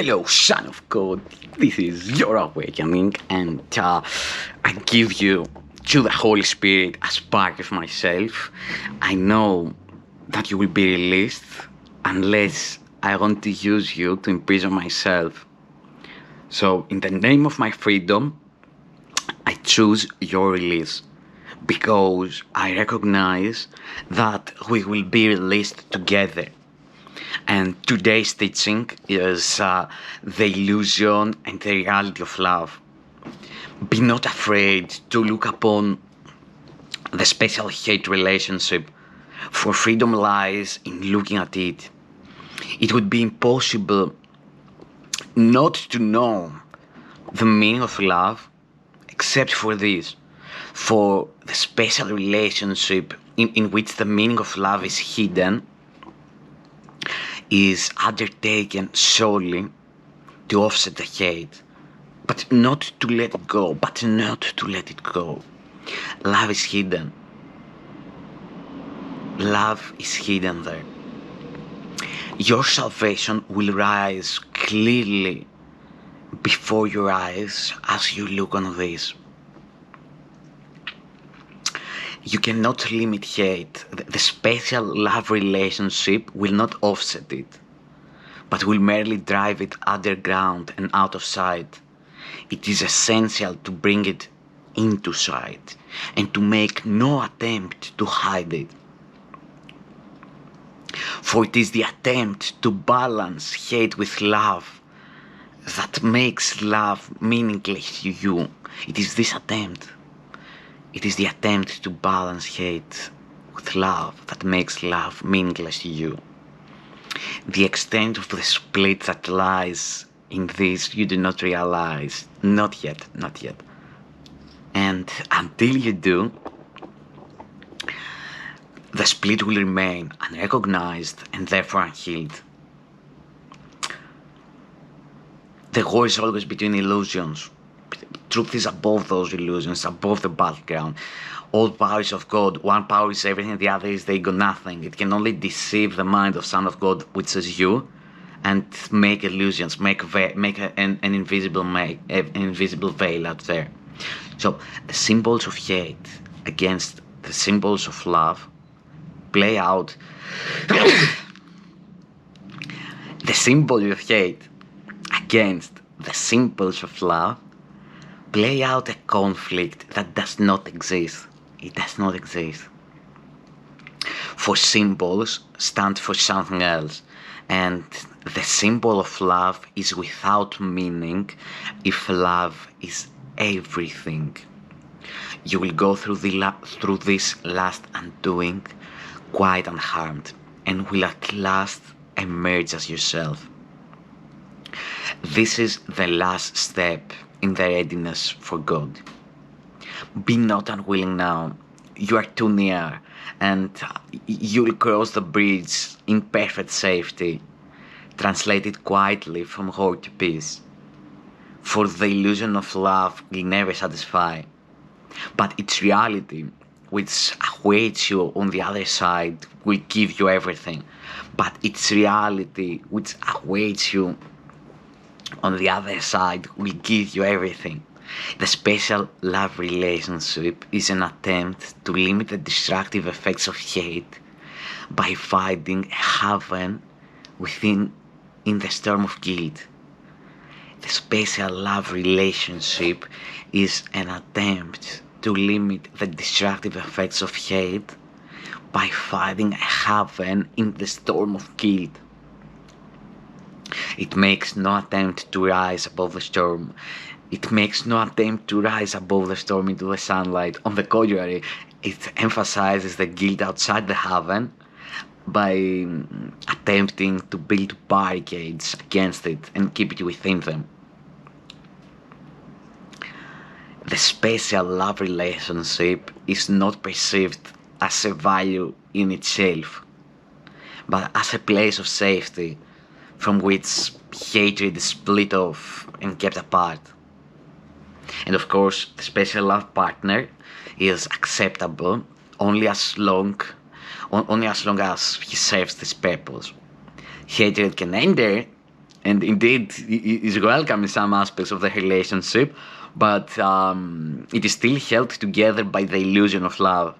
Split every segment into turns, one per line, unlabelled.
Hello, Son of God. This is your awakening, and I give you to the Holy Spirit as part of myself. I know that you will be released unless I want to use you to imprison myself. So, in the name of my freedom, I choose your release because I recognize that we will be released together. And today's teaching is the illusion and the reality of love. Be not afraid to look upon the special hate relationship, for freedom lies in looking at it. It would be impossible not to know the meaning of love except for this, for the special relationship in which the meaning of love is hidden is undertaken solely to offset the hate, but not to let it go, Love is hidden. Love is hidden there. Your salvation will rise clearly before your eyes as you look on this. You cannot limit hate. The special love relationship will not offset it, but will merely drive it underground and out of sight. It is essential to bring it into sight and to make no attempt to hide it. For it is the attempt to balance hate with love that makes love meaningless to you. It is this attempt. It is the attempt to balance hate with love that makes love meaningless to you. The extent of the split that lies in this you do not realize. Not yet. And until you do, the split will remain unrecognized and therefore unhealed. The war is always between illusions. Truth is above those illusions, above the battleground. All powers of God, one power is everything, the other is they got nothing. It can only deceive the mind of Son of God, which is you, and make illusions, make an invisible veil out there. So the symbols of hate against the symbols of love play out. The symbols of hate against the symbols of love play out a conflict that does not exist. It does not exist. For symbols stand for something else, and the symbol of love is without meaning if love is everything. You will go through this last undoing quite unharmed, and will at last emerge as yourself. This is the last step in the readiness for God. Be not unwilling now. You are too near, and you will cross the bridge in perfect safety, translated quietly from war to peace. For the illusion of love will never satisfy, but its reality, which awaits you on the other side, will give you everything. But its reality, which awaits you on the other side, will give you everything. The special love relationship is an attempt to limit the destructive effects of hate by finding heaven within in the storm of guilt. The special love relationship is an attempt to limit the destructive effects of hate by finding heaven in the storm of guilt. It makes no attempt to rise above the storm. It makes no attempt to rise above the storm into the sunlight. On the contrary, it emphasizes the guilt outside the heaven by attempting to build barricades against it and keep it within them. The special love relationship is not perceived as a value in itself, but as a place of safety from which hatred is split off and kept apart. And of course, the special love partner is acceptable only as long as he serves this purpose. Hatred can enter and indeed is welcome in some aspects of the relationship, but it is still held together by the illusion of love.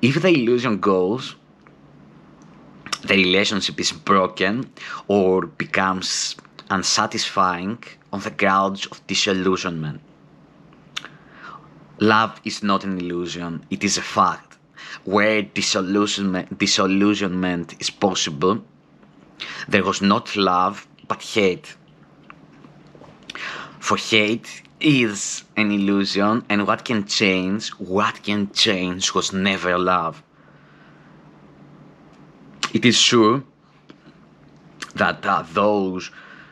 If the illusion goes, the relationship is broken or becomes unsatisfying on the grounds of disillusionment. Love is not an illusion, it is a fact. Where disillusionment is possible, there was not love but hate. For hate is an illusion, and what can change was never love. It is true that those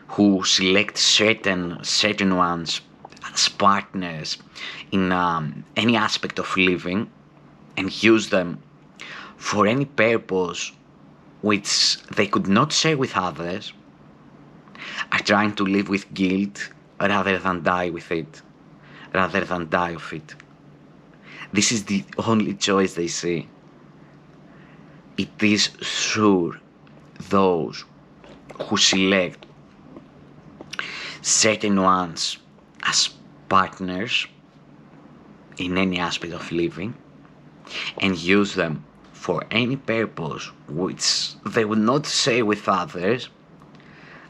who select certain ones as partners in any aspect of living and use them for any purpose which they could not share with others are trying to live with guilt rather than die with it, rather than die of it. This is the only choice they see. It is sure those who select certain ones as partners in any aspect of living and use them for any purpose which they would not share with others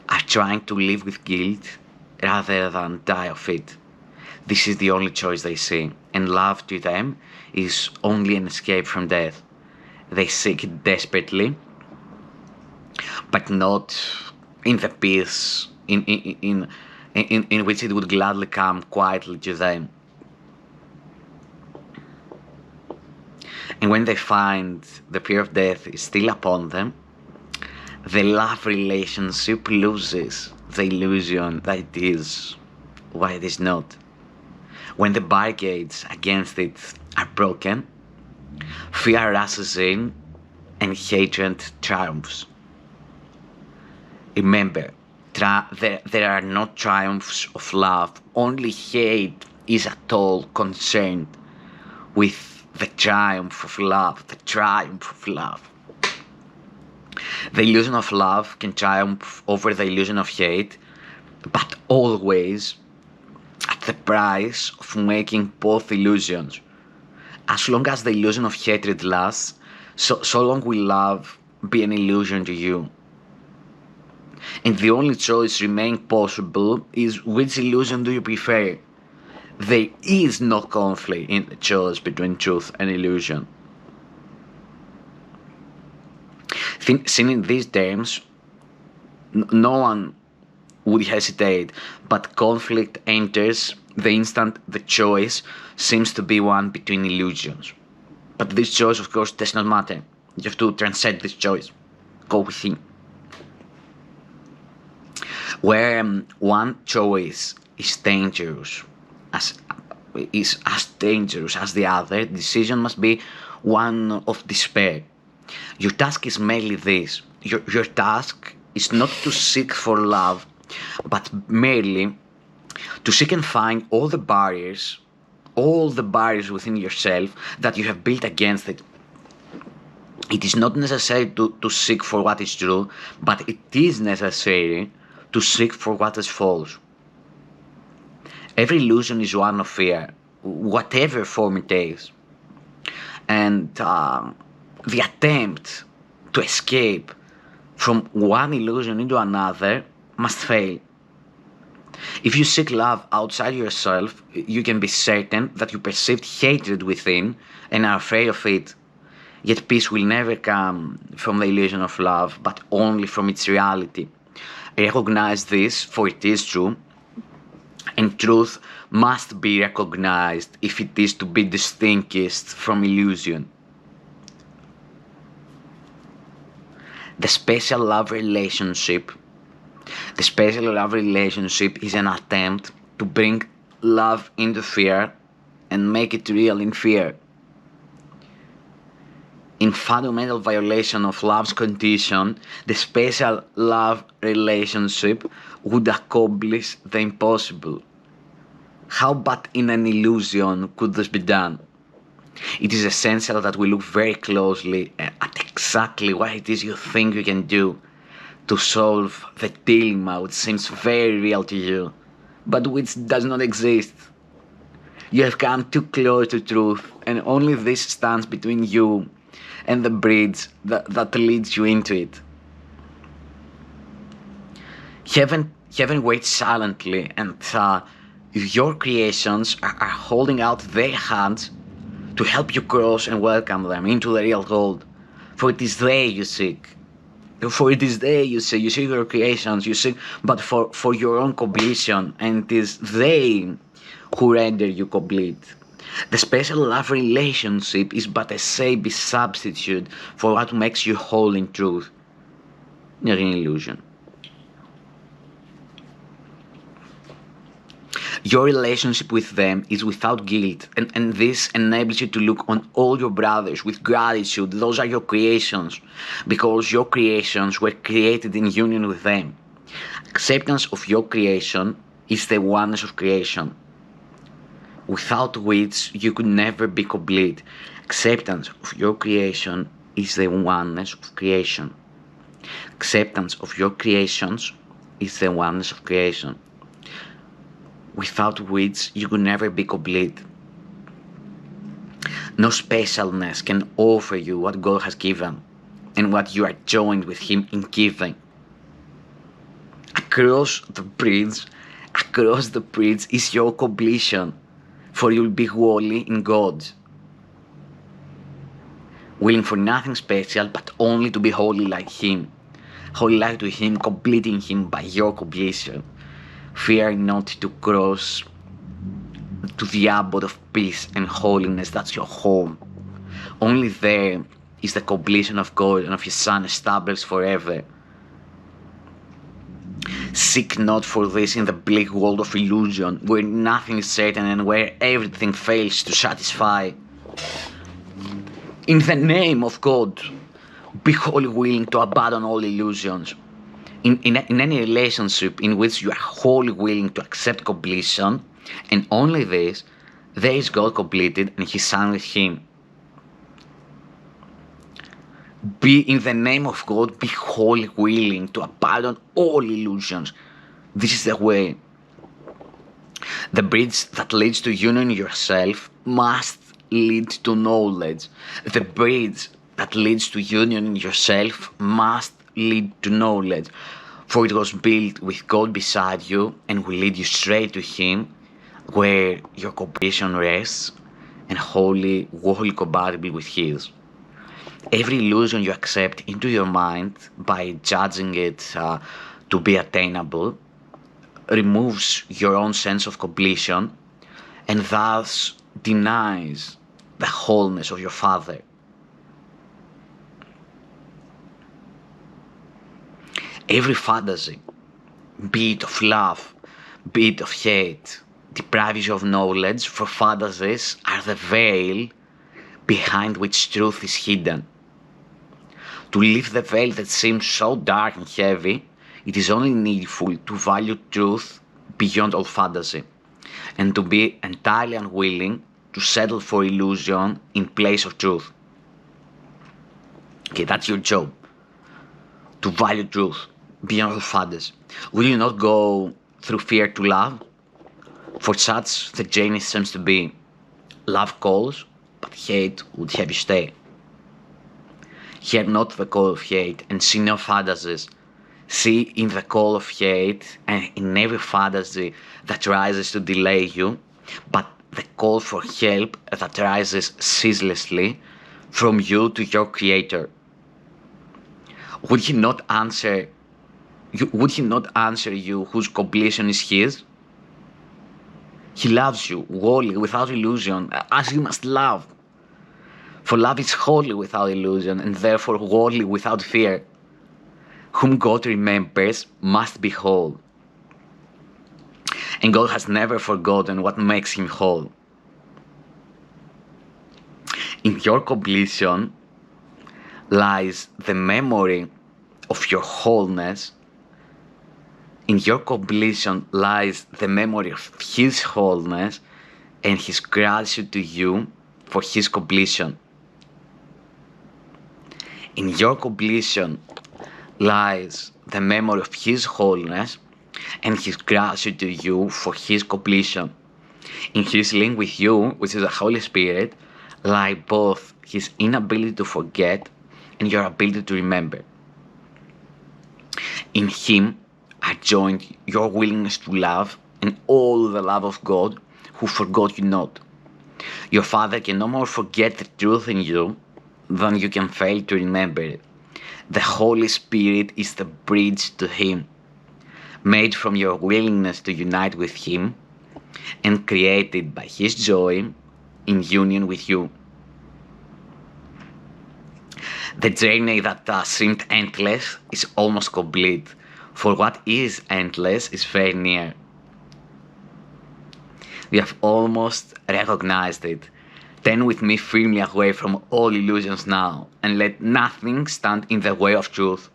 are trying to live with guilt rather than die of it. This is the only choice they see, and love to them is only an escape from death. They seek it desperately, but not in the peace in which it would gladly come quietly to them. And when they find the fear of death is still upon them, the love relationship loses the illusion that it is what it is not. When the barricades against it are broken, fear rushes in and hatred triumphs. Remember, there are no triumphs of love, only hate is at all concerned with the triumph of love, the triumph of love. The illusion of love can triumph over the illusion of hate, but always at the price of making both illusions. As long as the illusion of hatred lasts, so long will love be an illusion to you. And the only choice remaining possible is which illusion do you prefer? There is no conflict in the choice between truth and illusion. Seen in these terms, no one would hesitate, but conflict enters the instant the choice seems to be one between illusions. But this choice, of course, does not matter. You have to transcend this choice. Go within. Where one choice is dangerous, as dangerous as the other, the decision must be one of despair. Your task is merely this. Your task is not to seek for love, but merely to seek and find all the barriers within yourself that you have built against it. It is not necessary to seek for what is true, but it is necessary to seek for what is false. Every illusion is one of fear, whatever form it takes. And the attempt to escape from one illusion into another must fail. If you seek love outside yourself, you can be certain that you perceived hatred within and are afraid of it. Yet peace will never come from the illusion of love, but only from its reality. Recognize this, for it is true, and truth must be recognized if it is to be distinguished from illusion. The special love relationship is an attempt to bring love into fear and make it real in fear. In fundamental violation of love's condition, the special love relationship would accomplish the impossible. How but in an illusion could this be done? It is essential that we look very closely at exactly what it is you think you can do to solve the dilemma which seems very real to you, but which does not exist. You have come too close to truth, and only this stands between you and the bridge that leads you into it. Heaven waits silently, and your creations are holding out their hands to help you cross and welcome them into the real world. For it is they you seek. For it is they you seek. You seek your creations, you seek, but for your own completion, and it is they who render you complete. The special love relationship is but a safe substitute for what makes you whole in truth. You're an illusion. Your relationship with them is without guilt, and this enables you to look on all your brothers with gratitude. Those are your creations, because your creations were created in union with them. Acceptance of your creation is the oneness of creation, without which you could never be complete. Acceptance of your creation is the oneness of creation. Acceptance of your creations is the oneness of creation, without which you could never be complete. No specialness can offer you what God has given and what you are joined with Him in giving. Across the bridge is your completion, for you'll be wholly in God, willing for nothing special but only to be holy like Him, holy like to Him, completing Him by your completion. Fear not to cross to the abode of peace and holiness. That's your home. Only there is the completion of God and of His Son established forever. Seek not for this in the bleak world of illusion, where nothing is certain and where everything fails to satisfy. In the name of God, be wholly willing to abandon all illusions. In any relationship in which you are wholly willing to accept completion, and only this, there is God completed and His Son with Him. Be in the name of God, be wholly willing to abandon all illusions. This is the way. The bridge that leads to union yourself must lead to knowledge. The bridge that leads to union in yourself must lead to knowledge, for it was built with God beside you and will lead you straight to Him, where your completion rests and wholly compatible with His. Every illusion you accept into your mind by judging it to be attainable removes your own sense of completion and thus denies the wholeness of your Father. Every fantasy, be it of love, be it of hate, deprives you of knowledge, for fantasies are the veil behind which truth is hidden. To lift the veil that seems so dark and heavy, it is only needful to value truth beyond all fantasy, and to be entirely unwilling to settle for illusion in place of truth. Okay, that's your job. To value truth beyond all fantasy. Will you not go through fear to love? For such the journey seems to be. Love calls, but hate would have you stay. Hear not the call of hate, and see no fantasies. See in the call of hate and in every fantasy that rises to delay you, but the call for help that rises ceaselessly from you to your Creator. Would He not answer you whose completion is His? He loves you wholly, without illusion, as you must love. For love is wholly without illusion, and therefore wholly without fear. Whom God remembers must be whole. And God has never forgotten what makes Him whole. In your completion lies the memory of your wholeness. In your completion lies the memory of His wholeness and His gratitude to you for His completion. In your completion lies the memory of His holiness and His gratitude to you for His completion. In His link with you, which is the Holy Spirit, lie both His inability to forget and your ability to remember. In Him are joined your willingness to love and all the love of God who forgot you not. Your Father can no more forget the truth in you than you can fail to remember it. The Holy Spirit is the bridge to Him, made from your willingness to unite with Him and created by His joy in union with you. The journey that seemed endless is almost complete, for what is endless is very near. We have almost recognized it. Turn with me firmly away from all illusions now, and let nothing stand in the way of truth.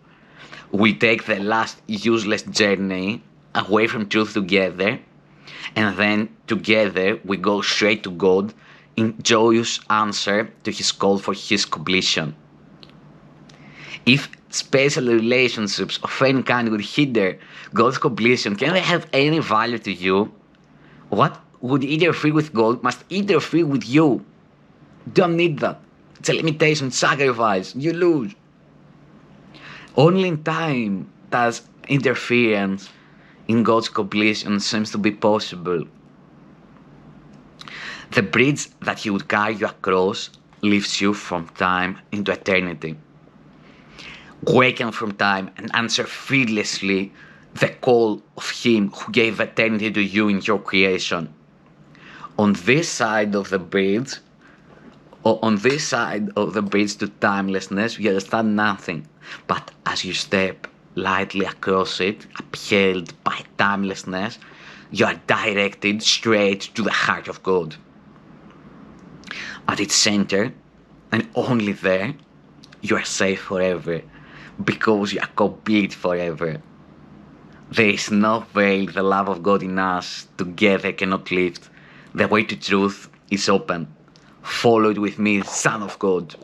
We take the last useless journey away from truth together, and then together we go straight to God in joyous answer to His call for His completion. If special relationships of any kind would hinder God's completion, can they have any value to you? What would interfere with God must interfere with you. Don't need that. It's a limitation, sacrifice. You lose. Only in time does interference in God's completion seems to be possible. The bridge that He would carry you across lifts you from time into eternity. Awaken from time and answer fearlessly the call of Him who gave eternity to you in your creation. On this side of the bridge, to timelessness, you understand nothing. But as you step lightly across it, upheld by timelessness, you are directed straight to the heart of God. At its center, and only there, you are safe forever, because you are complete forever. There is no veil the love of God in us together cannot lift. The way to truth is open. Follow it with me, Son of God.